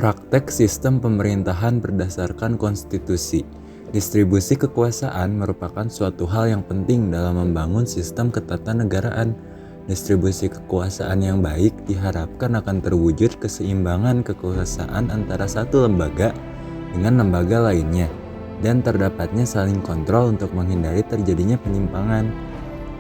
Praktek sistem pemerintahan berdasarkan konstitusi. Distribusi kekuasaan merupakan suatu hal yang penting dalam membangun sistem ketatanegaraan. Distribusi kekuasaan yang baik diharapkan akan terwujud keseimbangan kekuasaan antara satu lembaga dengan lembaga lainnya, dan terdapatnya saling kontrol untuk menghindari terjadinya penyimpangan.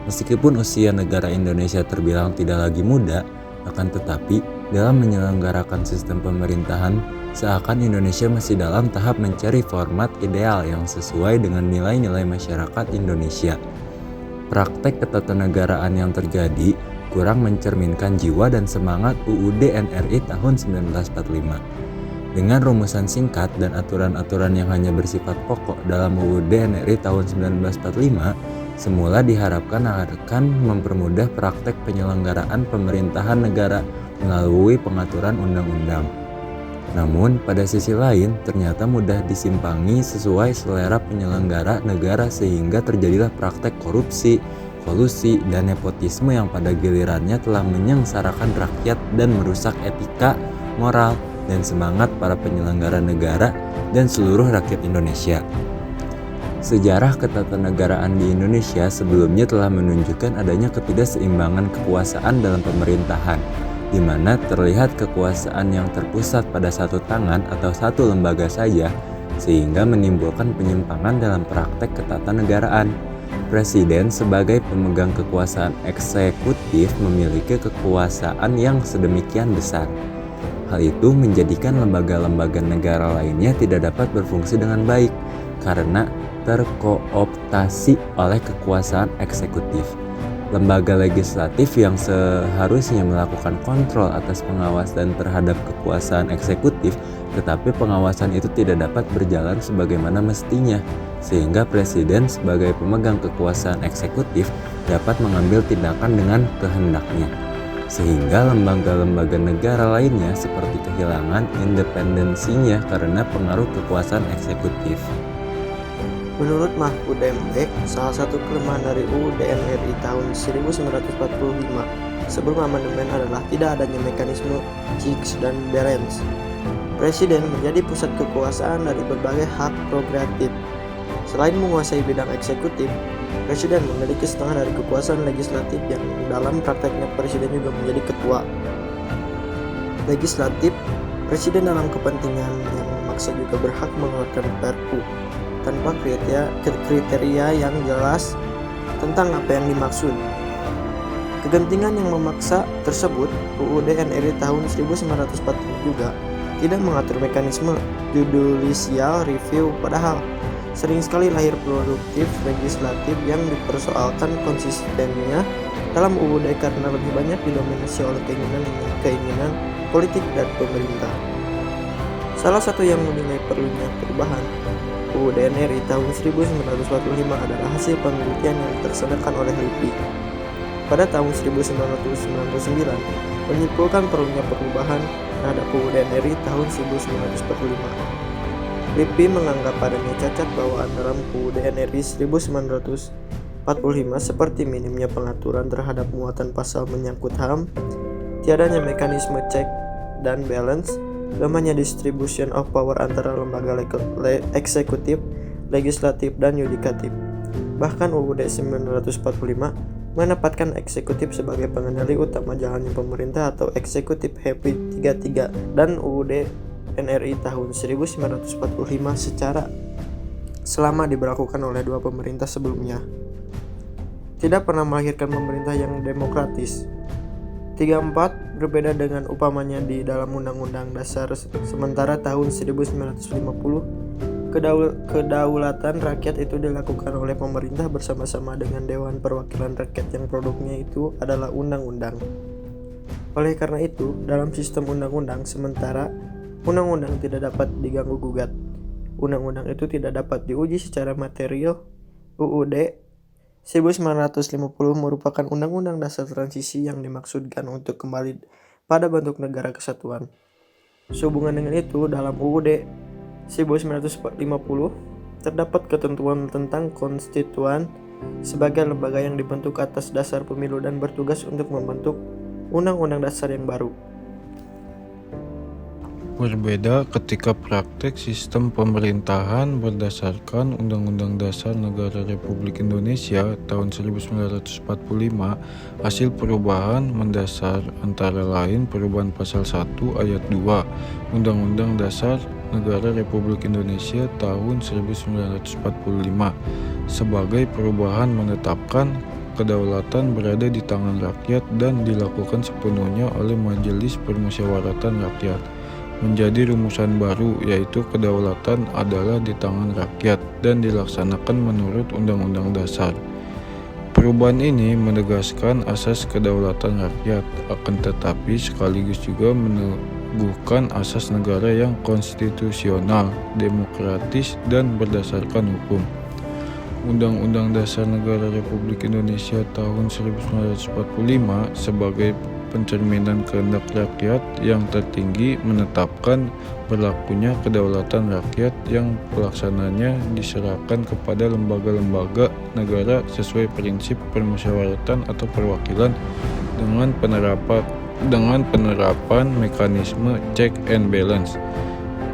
Meskipun usia negara Indonesia terbilang tidak lagi muda, akan tetapi dalam menyelenggarakan sistem pemerintahan, seakan Indonesia masih dalam tahap mencari format ideal yang sesuai dengan nilai-nilai masyarakat Indonesia. Praktek ketatanegaraan yang terjadi kurang mencerminkan jiwa dan semangat UUD NRI tahun 1945. Dengan rumusan singkat dan aturan-aturan yang hanya bersifat pokok dalam UUD NRI tahun 1945, semula diharapkan akan mempermudah praktek penyelenggaraan pemerintahan negara melalui pengaturan undang-undang. Namun, pada sisi lain, ternyata mudah disimpangi sesuai selera penyelenggara negara sehingga terjadilah praktek korupsi, kolusi, dan nepotisme yang pada gilirannya telah menyengsarakan rakyat dan merusak etika, moral, dan semangat para penyelenggara negara dan seluruh rakyat Indonesia. Sejarah ketatanegaraan di Indonesia sebelumnya telah menunjukkan adanya ketidakseimbangan kekuasaan dalam pemerintahan, di mana terlihat kekuasaan yang terpusat pada satu tangan atau satu lembaga saja, sehingga menimbulkan penyimpangan dalam praktek ketatanegaraan. Presiden sebagai pemegang kekuasaan eksekutif memiliki kekuasaan yang sedemikian besar. Hal itu menjadikan lembaga-lembaga negara lainnya tidak dapat berfungsi dengan baik karena terkooptasi oleh kekuasaan eksekutif. Lembaga legislatif yang seharusnya melakukan kontrol atas pengawasan terhadap kekuasaan eksekutif, tetapi pengawasan itu tidak dapat berjalan sebagaimana mestinya, sehingga presiden sebagai pemegang kekuasaan eksekutif dapat mengambil tindakan dengan kehendaknya, sehingga lembaga-lembaga negara lainnya seperti kehilangan independensinya karena pengaruh kekuasaan eksekutif. Menurut Mahfud MD, salah satu kelemahan dari UUD NRI tahun 1945 sebelum amandemen adalah tidak adanya mekanisme checks dan balance. Presiden menjadi pusat kekuasaan dari berbagai hak prerogatif. Selain menguasai bidang eksekutif, Presiden memiliki setengah dari kekuasaan legislatif yang dalam prakteknya Presiden juga menjadi ketua legislatif. Presiden dalam kepentingan yang memaksa juga berhak mengeluarkan Perpu tanpa kriteria yang jelas tentang apa yang dimaksud. Kegentingan yang memaksa tersebut, UUD NRI tahun 1940 juga tidak mengatur mekanisme judicial review, padahal sering sekali lahir produktif legislatif yang dipersoalkan konsistennya dalam UUD karena lebih banyak didominasi oleh keinginan politik dan pemerintah. Salah satu yang menilai perlunya perubahan UUD NRI tahun 1945 adalah hasil penelitian yang dilaksanakan oleh LIPI pada tahun 1999 menyimpulkan perlunya perubahan terhadap UUD NRI tahun 1945. LIPI menganggap adanya cacat bawaan dalam UUD NRI 1945 seperti minimnya pengaturan terhadap muatan pasal menyangkut HAM, tiadanya mekanisme check dan balance, lemahnya distribution of power antara lembaga eksekutif, legislatif, dan yudikatif. Bahkan UUD 1945 menempatkan eksekutif sebagai pengendali utama jalannya pemerintah atau eksekutif happy 33 dan UUD NRI tahun 1945 secara selama diberlakukan oleh dua pemerintah sebelumnya tidak pernah melahirkan pemerintah yang demokratis. 34 berbeda dengan upamanya di dalam Undang-Undang Dasar sementara tahun 1950 kedaulatan rakyat itu dilakukan oleh pemerintah bersama-sama dengan Dewan Perwakilan Rakyat yang produknya itu adalah undang-undang. Oleh karena itu, dalam sistem undang-undang sementara, undang-undang tidak dapat diganggu-gugat. Undang-undang itu tidak dapat diuji secara material. UUD 1950 merupakan undang-undang dasar transisi yang dimaksudkan untuk kembali pada bentuk negara kesatuan. Sehubungan dengan itu, dalam UUD 1950 terdapat ketentuan tentang konstituan sebagai lembaga yang dibentuk atas dasar pemilu dan bertugas untuk membentuk undang-undang dasar yang baru. Berbeda ketika praktek sistem pemerintahan berdasarkan Undang-Undang Dasar Negara Republik Indonesia tahun 1945, hasil perubahan mendasar antara lain perubahan pasal 1 ayat 2 Undang-Undang Dasar Negara Republik Indonesia tahun 1945 sebagai perubahan menetapkan kedaulatan berada di tangan rakyat dan dilakukan sepenuhnya oleh Majelis Permusyawaratan Rakyat. Menjadi rumusan baru, yaitu kedaulatan adalah di tangan rakyat dan dilaksanakan menurut Undang-Undang Dasar. Perubahan ini menegaskan asas kedaulatan rakyat, akan tetapi sekaligus juga meneguhkan asas negara yang konstitusional, demokratis, dan berdasarkan hukum. Undang-Undang Dasar Negara Republik Indonesia tahun 1945 sebagai pencerminan kehendak rakyat yang tertinggi menetapkan berlakunya kedaulatan rakyat yang pelaksananya diserahkan kepada lembaga-lembaga negara sesuai prinsip permusyawaratan atau perwakilan dengan penerapan mekanisme check and balance.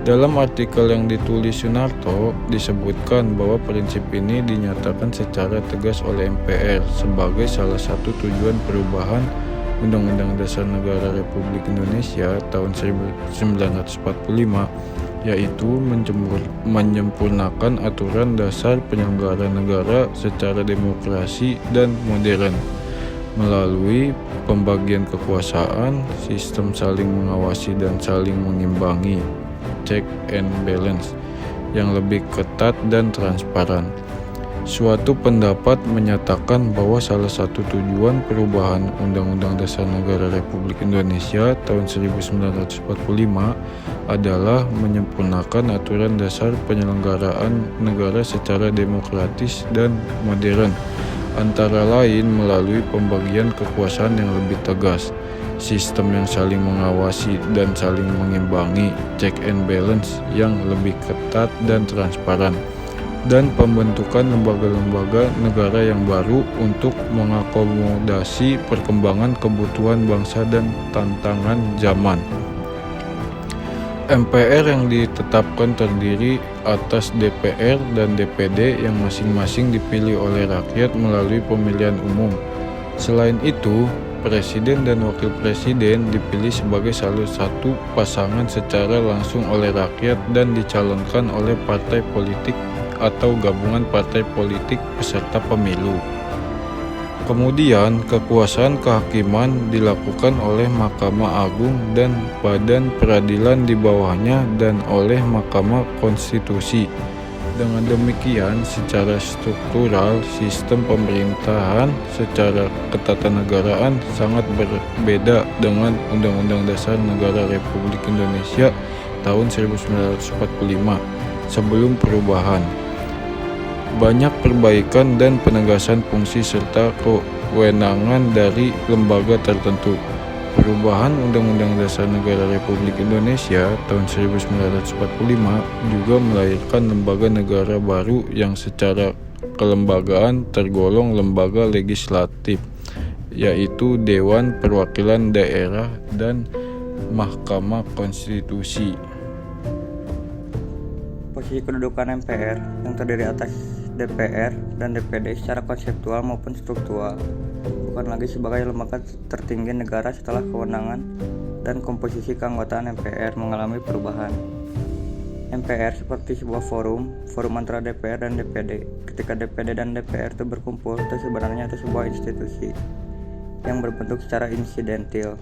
Dalam artikel yang ditulis Sunarto disebutkan bahwa prinsip ini dinyatakan secara tegas oleh MPR sebagai salah satu tujuan perubahan Undang-Undang Dasar Negara Republik Indonesia tahun 1945, yaitu menyempurnakan aturan dasar penyelenggara negara secara demokrasi dan modern melalui pembagian kekuasaan, sistem saling mengawasi dan saling mengimbangi, check and balance yang lebih ketat dan transparan. Suatu pendapat menyatakan bahwa salah satu tujuan perubahan Undang-Undang Dasar Negara Republik Indonesia tahun 1945 adalah menyempurnakan aturan dasar penyelenggaraan negara secara demokratis dan modern, antara lain melalui pembagian kekuasaan yang lebih tegas, sistem yang saling mengawasi dan saling mengimbangi, check and balance yang lebih ketat dan transparan, dan pembentukan lembaga-lembaga negara yang baru untuk mengakomodasi perkembangan kebutuhan bangsa dan tantangan zaman. MPR yang ditetapkan terdiri atas DPR dan DPD yang masing-masing dipilih oleh rakyat melalui pemilihan umum. Selain itu, Presiden dan Wakil Presiden dipilih sebagai salah satu pasangan secara langsung oleh rakyat dan dicalonkan oleh partai politik atau gabungan partai politik peserta pemilu. Kemudian, kekuasaan kehakiman dilakukan oleh Mahkamah Agung dan badan peradilan di bawahnya dan oleh Mahkamah Konstitusi. Dengan demikian, secara struktural, sistem pemerintahan secara ketatanegaraan sangat berbeda dengan Undang-Undang Dasar Negara Republik Indonesia tahun 1945 sebelum perubahan. Banyak perbaikan dan penegasan fungsi serta kewenangan dari lembaga tertentu. Perubahan Undang-Undang Dasar Negara Republik Indonesia tahun 1945 juga melahirkan lembaga negara baru yang secara kelembagaan tergolong lembaga legislatif, yaitu Dewan Perwakilan Daerah dan Mahkamah Konstitusi. Posisi kedudukan MPR yang terdiri atas DPR dan DPD secara konseptual maupun struktural bukan lagi sebagai lembaga tertinggi negara setelah kewenangan dan komposisi keanggotaan MPR mengalami perubahan. MPR seperti sebuah forum antara DPR dan DPD. Ketika DPD dan DPR itu berkumpul, itu sebenarnya itu sebuah institusi yang berbentuk secara insidentil.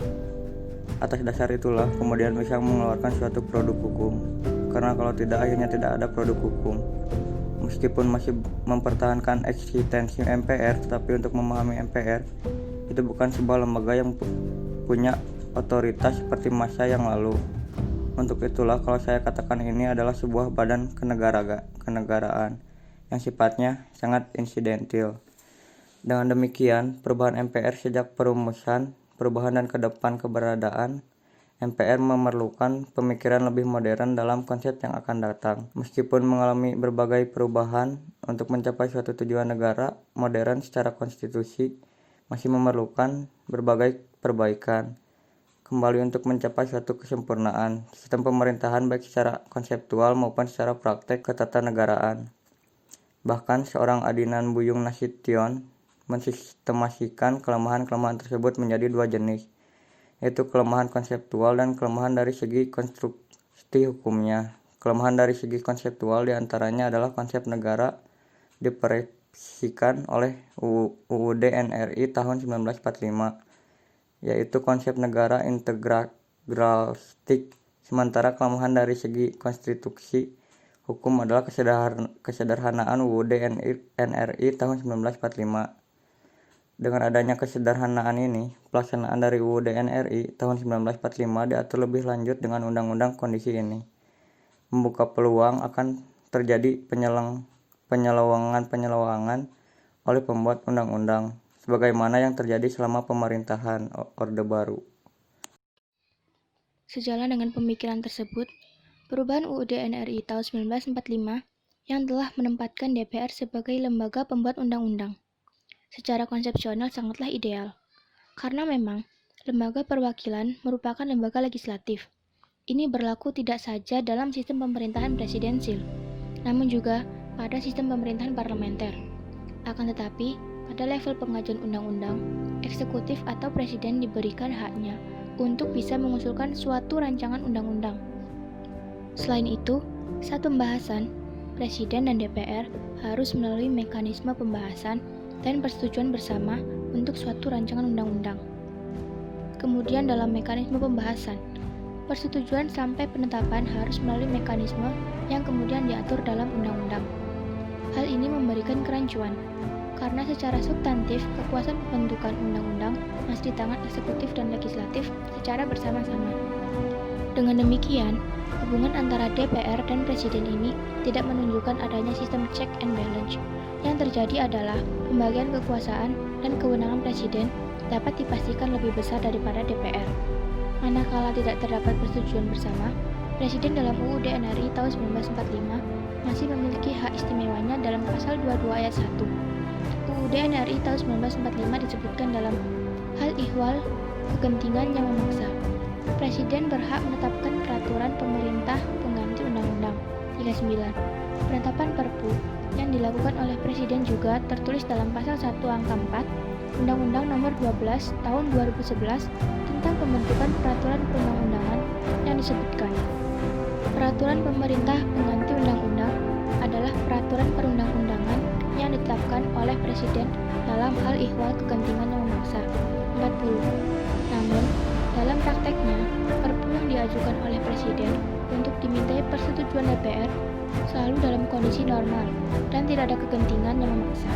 Atas dasar itulah kemudian bisa mengeluarkan suatu produk hukum. Karena kalau tidak, akhirnya tidak ada produk hukum. Meskipun masih mempertahankan eksistensi MPR, tetapi untuk memahami MPR itu bukan sebuah lembaga yang punya otoritas seperti masa yang lalu. Untuk itulah kalau saya katakan ini adalah sebuah badan kenegaraan yang sifatnya sangat insidentil. Dengan demikian, perubahan MPR sejak perumusan, perubahan dan ke depan keberadaan MPR memerlukan pemikiran lebih modern dalam konsep yang akan datang. Meskipun mengalami berbagai perubahan untuk mencapai suatu tujuan negara modern secara konstitusi, masih memerlukan berbagai perbaikan. kembali untuk mencapai suatu kesempurnaan sistem pemerintahan baik secara konseptual maupun secara praktek ketatanegaraan. Bahkan seorang Adinan Buyung Nasution mensistemasikan kelemahan-kelemahan tersebut menjadi dua jenis, yaitu kelemahan konseptual dan kelemahan dari segi konstruksi hukumnya. Kelemahan dari segi konseptual diantaranya adalah konsep negara dipreskripsikan oleh UUD NRI tahun 1945, yaitu konsep negara integralistik. Sementara kelemahan dari segi konstitusi hukum adalah kesederhanaan UUD NRI tahun 1945. Dengan adanya kesederhanaan ini, pelaksanaan dari UUD NRI tahun 1945 diatur lebih lanjut dengan undang-undang. Kondisi ini membuka peluang akan terjadi penyelewengan oleh pembuat undang-undang, sebagaimana yang terjadi selama pemerintahan Orde Baru. Sejalan dengan pemikiran tersebut, perubahan UUD NRI tahun 1945 yang telah menempatkan DPR sebagai lembaga pembuat undang-undang secara konsepsional sangatlah ideal, karena memang lembaga perwakilan merupakan lembaga legislatif. Ini berlaku tidak saja dalam sistem pemerintahan presidensil, namun juga pada sistem pemerintahan parlementer. Akan tetapi, pada level pengajuan undang-undang, eksekutif atau presiden diberikan haknya untuk bisa mengusulkan suatu rancangan undang-undang. Selain itu, saat pembahasan, presiden dan DPR harus melalui mekanisme pembahasan dan persetujuan bersama untuk suatu rancangan undang-undang. Kemudian dalam mekanisme pembahasan, persetujuan sampai penetapan harus melalui mekanisme yang kemudian diatur dalam undang-undang. Hal ini memberikan kerancuan, karena secara substantif kekuasaan pembentukan undang-undang masih di tangan eksekutif dan legislatif secara bersama-sama. Dengan demikian, hubungan antara DPR dan presiden ini tidak menunjukkan adanya sistem check and balance. Yang terjadi adalah pembagian kekuasaan dan kewenangan presiden dapat dipastikan lebih besar daripada DPR. Manakala tidak terdapat persetujuan bersama, presiden dalam UUD NRI tahun 1945 masih memiliki hak istimewanya dalam pasal 22 ayat 1. UUD NRI tahun 1945 disebutkan dalam hal ihwal kegentingan yang memaksa. Presiden berhak menetapkan peraturan pemerintah pengganti undang-undang. 39. Penetapan Perpu yang dilakukan oleh Presiden juga tertulis dalam pasal 1 angka 4 Undang-Undang Nomor 12 Tahun 2011 tentang pembentukan peraturan perundang-undangan yang disebutkan. Peraturan pemerintah pengganti undang-undang adalah peraturan perundang-undangan yang ditetapkan oleh Presiden dalam hal ihwal kegentingan yang memaksa. 40. Namun, dalam prakteknya, Perpu yang diajukan oleh Presiden untuk dimintai persetujuan DPR selalu dalam kondisi normal dan tidak ada kegentingan yang memaksa.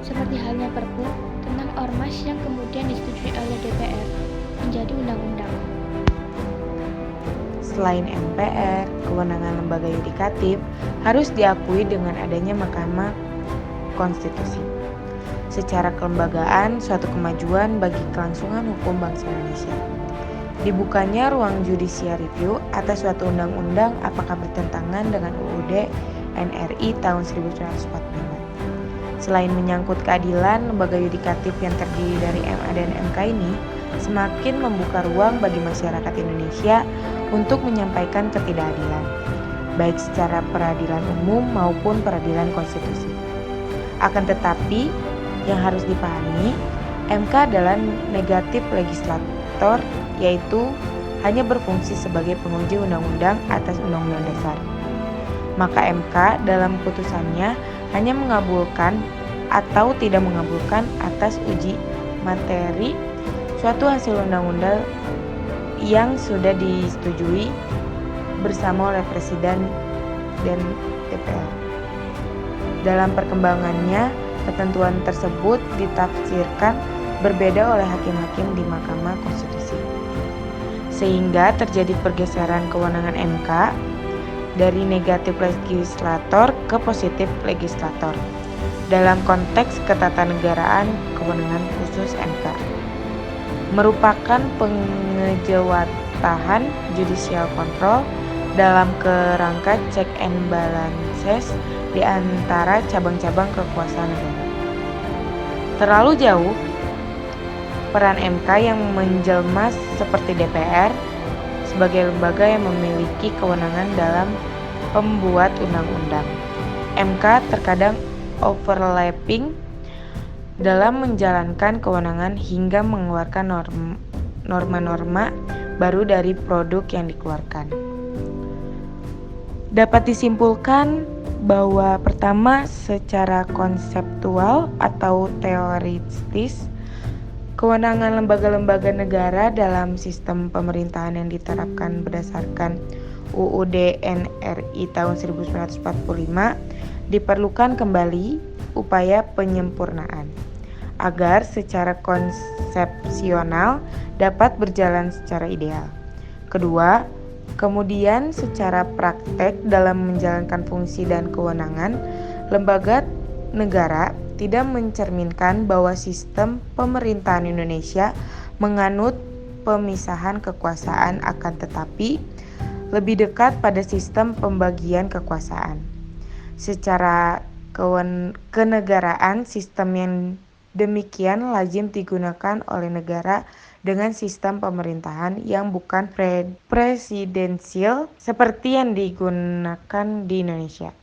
Seperti halnya Perpu tentang ormas yang kemudian disetujui oleh DPR menjadi undang-undang. Selain MPR, kewenangan lembaga yudikatif harus diakui dengan adanya Mahkamah Konstitusi. Secara kelembagaan, suatu kemajuan bagi kelangsungan hukum bangsa Indonesia. Dibukanya ruang judicial review atas suatu undang-undang apakah bertentangan dengan UUD NRI tahun 1945. Selain menyangkut keadilan, lembaga yudikatif yang terdiri dari MA dan MK ini semakin membuka ruang bagi masyarakat Indonesia untuk menyampaikan ketidakadilan, baik secara peradilan umum maupun peradilan konstitusi. Akan tetapi, yang harus dipahami, MK adalah negatif legislator, yaitu hanya berfungsi sebagai penguji undang-undang atas undang-undang dasar. Maka MK dalam putusannya hanya mengabulkan atau tidak mengabulkan atas uji materi suatu hasil undang-undang yang sudah disetujui bersama oleh Presiden dan DPR. Dalam perkembangannya, ketentuan tersebut ditafsirkan berbeda oleh hakim-hakim di Mahkamah Konstitusi. Sehingga terjadi pergeseran kewenangan MK dari negatif legislator ke positif legislator. Dalam konteks ketatanegaraan, kewenangan khusus MK merupakan pengejawatahan judicial control dalam kerangka check and balances di antara cabang-cabang kekuasaan negara. Terlalu jauh peran MK yang menjelma seperti DPR sebagai lembaga yang memiliki kewenangan dalam pembuat undang-undang. MK terkadang overlapping dalam menjalankan kewenangan hingga mengeluarkan norma-norma baru dari produk yang dikeluarkan. Dapat disimpulkan bahwa pertama, secara konseptual atau teoritis, kewenangan lembaga-lembaga negara dalam sistem pemerintahan yang diterapkan berdasarkan UUD NRI tahun 1945 diperlukan kembali upaya penyempurnaan agar secara konsepsional dapat berjalan secara ideal. Kedua, kemudian secara praktek dalam menjalankan fungsi dan kewenangan, lembaga negara tidak mencerminkan bahwa sistem pemerintahan Indonesia menganut pemisahan kekuasaan, akan tetapi lebih dekat pada sistem pembagian kekuasaan. Secara kenegaraan, sistem yang demikian lazim digunakan oleh negara dengan sistem pemerintahan yang bukan presidensial seperti yang digunakan di Indonesia.